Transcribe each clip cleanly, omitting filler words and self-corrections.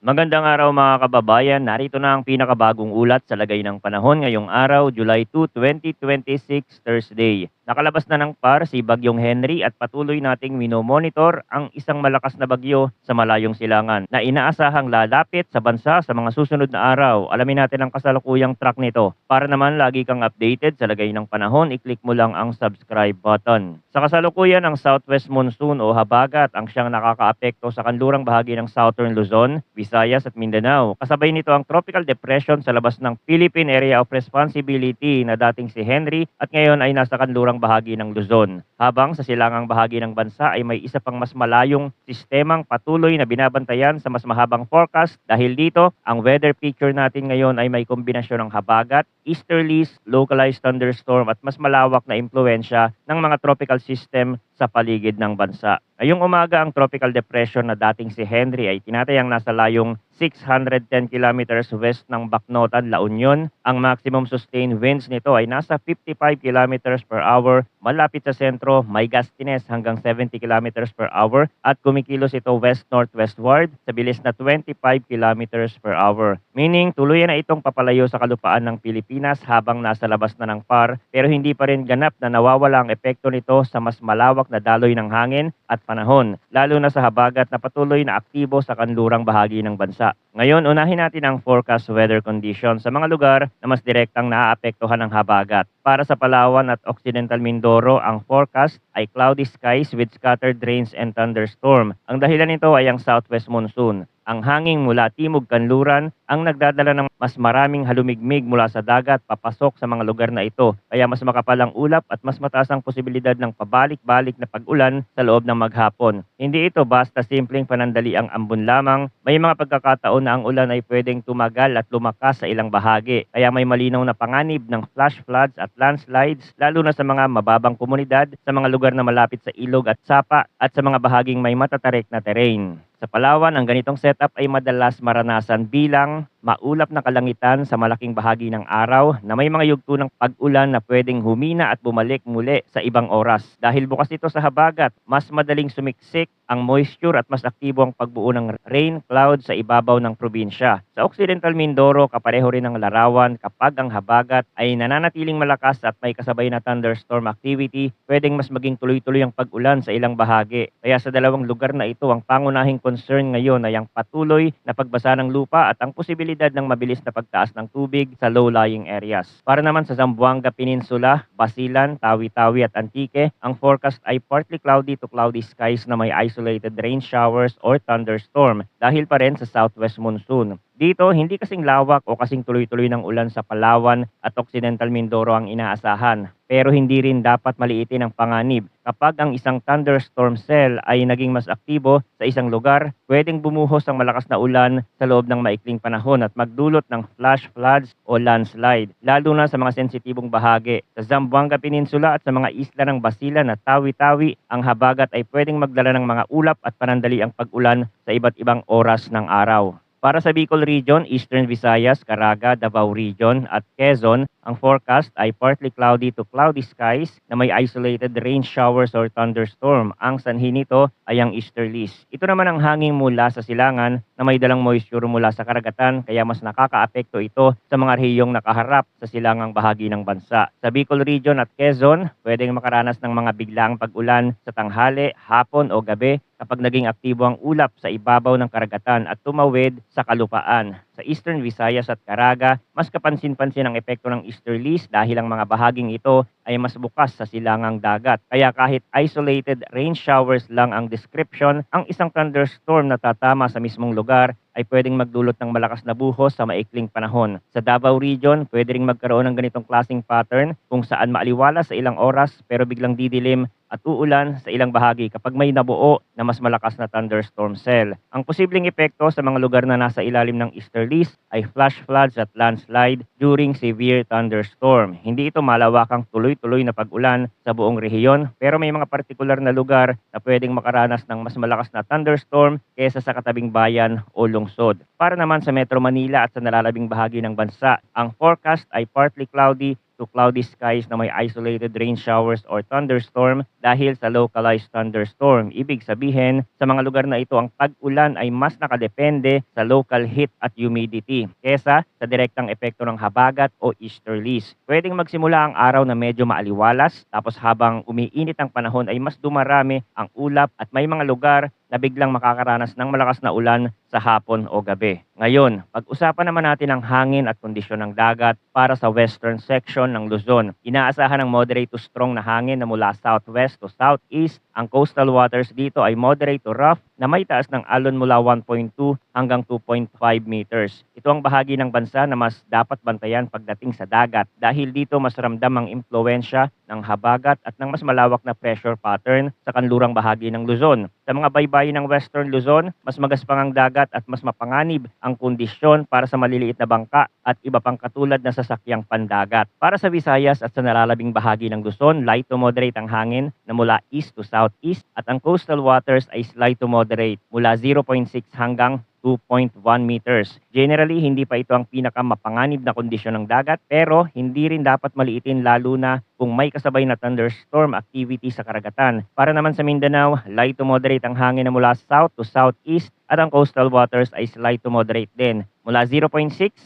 Magandang araw mga kababayan. Narito na ang pinakabagong ulat sa lagay ng panahon ngayong araw, July 2, 2026, Thursday. Nakalabas na ng PAR si Bagyong Henry at patuloy nating minomonitor ang isang malakas na bagyo sa malayong silangan na inaasahang lalapit sa bansa sa mga susunod na araw. Alamin natin ang kasalukuyang track nito. Para naman lagi kang updated sa lagay ng panahon, i-click mo lang ang subscribe button. Sa kasalukuyan, ang southwest monsoon o habagat ang siyang nakakaapekto sa kanlurang bahagi ng southern Luzon, Visayas at Mindanao. Kasabay nito ang tropical depression sa labas ng Philippine Area of Responsibility na dating si Henry at ngayon ay nasa kanlurang bahagi ng Luzon. Habang sa silangang bahagi ng bansa ay may isa pang mas malayong sistemang patuloy na binabantayan sa mas mahabang forecast. Dahil dito, ang weather picture natin ngayon ay may kombinasyon ng habagat, easterlies, localized thunderstorm at mas malawak na impluensya ng mga tropical system sa paligid ng bansa. Ngayong umaga, ang tropical depression na dating si Henry ay tinatayang nasa layong 610 kilometers west ng Bacnotan, La Union. Ang maximum sustained winds nito ay nasa 55 kilometers per hour. Malapit sa sentro, may gustiness hanggang 70 kilometers per hour at kumikilos ito west-northwestward sa bilis na 25 kilometers per hour. Meaning, tuluyan na itong papalayo sa kalupaan ng Pilipinas habang nasa labas na ng PAR, pero hindi pa rin ganap na nawawala ang epekto nito sa mas malawak na daloy ng hangin at panahon, lalo na sa habagat na patuloy na aktibo sa kanlurang bahagi ng bansa. Ngayon, unahin natin ang forecast weather conditions sa mga lugar na mas direktang naaapektuhan ng habagat. Para sa Palawan at Occidental Mindoro, ang forecast ay cloudy skies with scattered rains and thunderstorm. Ang dahilan nito ay ang southwest monsoon. Ang hangin mula timog kanluran ang nagdadala ng mas maraming halumigmig mula sa dagat papasok sa mga lugar na ito. Kaya mas makapal ang ulap at mas mataas ang posibilidad ng pabalik-balik na pag-ulan sa loob ng maghapon. Hindi ito basta simpleng panandali ang ambon lamang. May mga pagkakataon na ang ulan ay pwedeng tumagal at lumakas sa ilang bahagi. Kaya may malinaw na panganib ng flash floods at landslides, lalo na sa mga mababang komunidad, sa mga lugar na malapit sa ilog at sapa at sa mga bahaging may matatarik na terrain. Sa Palawan, ang ganitong setup ay madalas maranasan bilang maulap na kalangitan sa malaking bahagi ng araw na may mga yugto ng pag-ulan na pwedeng humina at bumalik muli sa ibang oras. Dahil bukas ito sa habagat, mas madaling sumiksik ang moisture at mas aktibo ang pagbuo ng rain cloud sa ibabaw ng probinsya. Sa Occidental Mindoro, kapareho rin ang larawan kapag ang habagat ay nananatiling malakas at may kasabay na thunderstorm activity, pwedeng mas maging tuloy-tuloy ang pag-ulan sa ilang bahagi. Kaya sa dalawang lugar na ito, ang pangunahing concern ngayon ay ang patuloy na pagbasa ng lupa at ang posibilidad ng mabilis na pagtaas ng tubig sa low-lying areas. Para naman sa Zamboanga Peninsula, Basilan, Tawi-Tawi at Antique, ang forecast ay partly cloudy to cloudy skies na may isolated rain showers or thunderstorm dahil pa rin sa southwest monsoon. Dito, hindi kasing lawak o kasing tuloy-tuloy ng ulan sa Palawan at Occidental Mindoro ang inaasahan. Pero hindi rin dapat maliitin ang panganib. Kapag ang isang thunderstorm cell ay naging mas aktibo sa isang lugar, pwedeng bumuhos ang malakas na ulan sa loob ng maikling panahon at magdulot ng flash floods o landslide, lalo na sa mga sensitibong bahagi. Sa Zamboanga Peninsula at sa mga isla ng Basilan at Tawi-Tawi, ang habagat ay pwedeng magdala ng mga ulap at panandali ang pag-ulan sa iba't ibang oras ng araw. Para sa Bicol Region, Eastern Visayas, Caraga, Davao Region at Quezon, ang forecast ay partly cloudy to cloudy skies na may isolated rain showers or thunderstorm. Ang sanhi nito ay ang easterlies. Ito naman ang hangin mula sa silangan na may dalang moisture mula sa karagatan, kaya mas nakakaapekto ito sa mga rehiyong nakaharap sa silangang bahagi ng bansa. Sa Bicol Region at Quezon, pwedeng makaranas ng mga biglaang pag-ulan sa tanghali, hapon o gabi kapag naging aktibo ang ulap sa ibabaw ng karagatan at tumawid sa kalupaan. Sa Eastern Visayas at Caraga, mas kapansin-pansin ang epekto ng easterlies dahil ang mga bahaging ito ay mas bukas sa silangang dagat. Kaya kahit isolated rain showers lang ang description, ang isang thunderstorm na tatama sa mismong lugar ay pwedeng magdulot ng malakas na buhos sa maikling panahon. Sa Davao Region, pwede ring magkaroon ng ganitong klaseng pattern kung saan maaliwalas sa ilang oras pero biglang didilim at uulan sa ilang bahagi kapag may nabuo na mas malakas na thunderstorm cell. Ang posibleng epekto sa mga lugar na nasa ilalim ng easterlies ay flash floods at landslide during severe thunderstorm. Hindi ito malawakang tuloy-tuloy na pag-ulan sa buong rehiyon, pero may mga partikular na lugar na pwedeng makaranas ng mas malakas na thunderstorm kaysa sa katabing bayan o lungsod. Para naman sa Metro Manila at sa nalalabing bahagi ng bansa, ang forecast ay partly cloudy to cloudy skies na may isolated rain showers or thunderstorm dahil sa localized thunderstorm. Ibig sabihin, sa mga lugar na ito ang pag-ulan ay mas nakadepende sa local heat at humidity kesa sa direktang epekto ng habagat o easterlies. Pwedeng magsimula ang araw na medyo maaliwalas, tapos habang umiinit ang panahon ay mas dumarami ang ulap at may mga lugar na biglang makakaranas ng malakas na ulan sa hapon o gabi. Ngayon, pag-usapan naman natin ang hangin at kondisyon ng dagat para sa western section ng Luzon. Inaasahan ng moderate to strong na hangin na mula southwest to southeast. Ang coastal waters dito ay moderate to rough na may taas ng alon mula 1.2 hanggang 2.5 meters. Ito ang bahagi ng bansa na mas dapat bantayan pagdating sa dagat dahil dito mas ramdam ang impluensya ng habagat at ng mas malawak na pressure pattern sa kanlurang bahagi ng Luzon. Sa mga baybayin ng Western Luzon, mas magaspang ang dagat at mas mapanganib ang kondisyon para sa maliliit na bangka at iba pang katulad na sasakyang pandagat. Para sa Visayas at sa nalalabing bahagi ng Luzon, light to moderate ang hangin na mula east to southeast at ang coastal waters ay slight to moderate mula 0.6 hanggang 2.1 meters. Generally, hindi pa ito ang pinakamapanganib na kondisyon ng dagat pero hindi rin dapat maliitin lalo na kung may kasabay na thunderstorm activity sa karagatan. Para naman sa Mindanao, light to moderate ang hangin na mula south to southeast at ang coastal waters ay slight to moderate din mula 0.6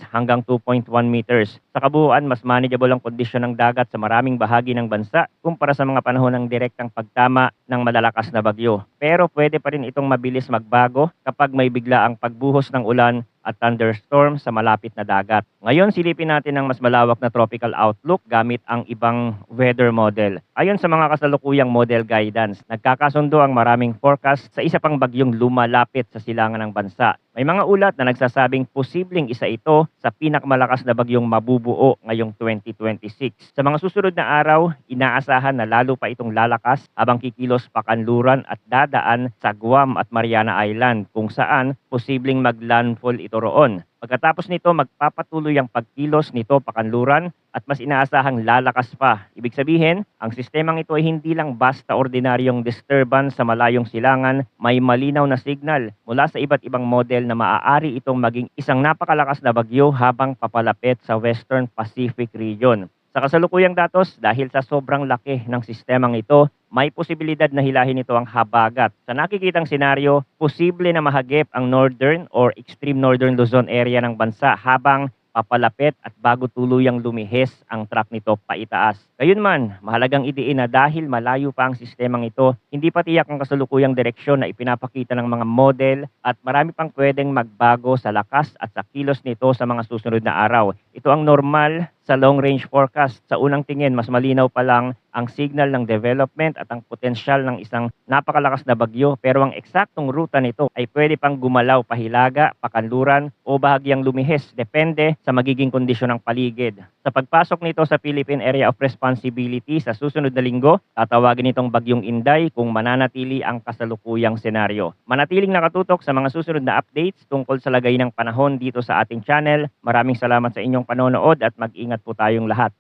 hanggang 2.1 meters. Sa kabuuan, mas manageable ang kondisyon ng dagat sa maraming bahagi ng bansa kumpara sa mga panahon ng direktang pagtama ng malalakas na bagyo. Pero pwede pa rin itong mabilis magbago kapag may bigla ang pagbuhos ng ulan at thunderstorm sa malapit na dagat. Ngayon, silipin natin ang mas malawak na tropical outlook gamit ang ibang weather model. Ayon sa mga kasalukuyang model guidance, nagkakasundo ang maraming forecast sa isa pang bagyong lumalapit sa silangan ng bansa. May mga ulat na nagsasabing posibleng isa ito sa pinakamalakas na bagyong mabubuo ngayong 2026. Sa mga susunod na araw, inaasahan na lalo pa itong lalakas habang kikilos pakanluran at dadaan sa Guam at Mariana Island kung saan posibleng maglandfall ito roon. Pagkatapos nito, magpapatuloy ang pagkilos nito pakanluran at mas inaasahang lalakas pa. Ibig sabihin, ang sistemang ito ay hindi lang basta ordinaryong disturbance sa malayong silangan, may malinaw na signal mula sa iba't ibang model na maaari itong maging isang napakalakas na bagyo habang papalapit sa Western Pacific region. Sa kasalukuyang datos, dahil sa sobrang laki ng sistemang ito, may posibilidad na hilahin ito ang habagat. Sa nakikitang senaryo, posible na mahagip ang northern or extreme northern Luzon area ng bansa habang papalapit at bago tuluyang lumihis ang track nito paitaas. Gayunman, mahalagang idiin na dahil malayo pa ang sistemang ito, hindi pa tiyak ang kasalukuyang direksyon na ipinapakita ng mga model at marami pang pwedeng magbago sa lakas at sa kilos nito sa mga susunod na araw. Ito ang normal sa long range forecast. Sa unang tingin, mas malinaw pa lang ang signal ng development at ang potensyal ng isang napakalakas na bagyo pero ang eksaktong ruta nito ay pwede pang gumalaw pahilaga, pakanluran o bahagyang lumihis depende sa magiging kondisyon ng paligid. Sa pagpasok nito sa Philippine Area of Responsibility sa susunod na linggo, tatawagin itong Bagyong Inday kung mananatili ang kasalukuyang senaryo. Manatiling nakatutok sa mga susunod na updates tungkol sa lagay ng panahon dito sa ating channel. Maraming salamat sa inyong panonood at mag-ingat po tayong lahat.